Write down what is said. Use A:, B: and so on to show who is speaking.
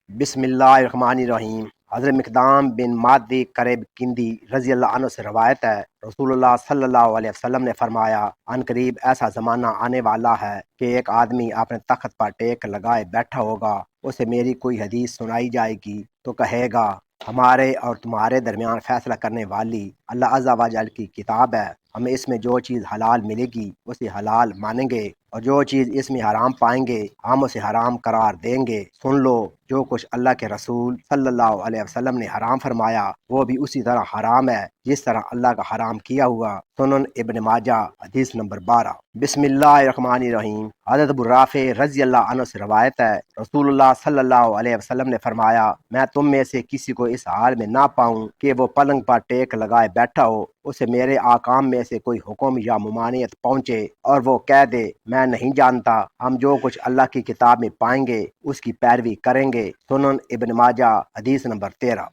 A: بسم اللہ الرحمن الرحیم۔ حضرت مقدام بن مادی کریب کندی رضی اللہ عنہ سے روایت ہے، رسول اللہ صلی اللہ علیہ وسلم نے فرمایا، ان قریب ایسا زمانہ آنے والا ہے کہ ایک آدمی اپنے تخت پر ٹیک لگائے بیٹھا ہوگا، اسے میری کوئی حدیث سنائی جائے گی تو کہے گا، ہمارے اور تمہارے درمیان فیصلہ کرنے والی اللہ عز و جل کی کتاب ہے، ہمیں اس میں جو چیز حلال ملے گی اسے حلال مانیں گے، اور جو چیز اس میں حرام پائیں گے ہم اسے حرام قرار دیں گے۔ سن لو، جو کچھ اللہ کے رسول صلی اللہ علیہ وسلم نے حرام فرمایا وہ بھی اسی طرح حرام ہے جس طرح اللہ کا حرام کیا ہوا۔ سنن ابن ماجہ حدیث نمبر 12۔ بسم اللہ الرحمن الرحیم۔ حضرت ابو رافع رضی اللہ عنہ سے روایت ہے، رسول اللہ صلی اللہ علیہ وسلم نے فرمایا، میں تم میں سے کسی کو اس حال میں نہ پاؤں کہ وہ پلنگ پر ٹیک لگائے بیٹھا ہو، اسے میرے احکام میں سے کوئی حکم یا ممانعت پہنچے اور وہ کہہ دے میں نہیں جانتا، ہم جو کچھ اللہ کی کتاب میں پائیں گے اس کی پیروی کریں گے۔ سنن ابن ماجہ حدیث نمبر 13۔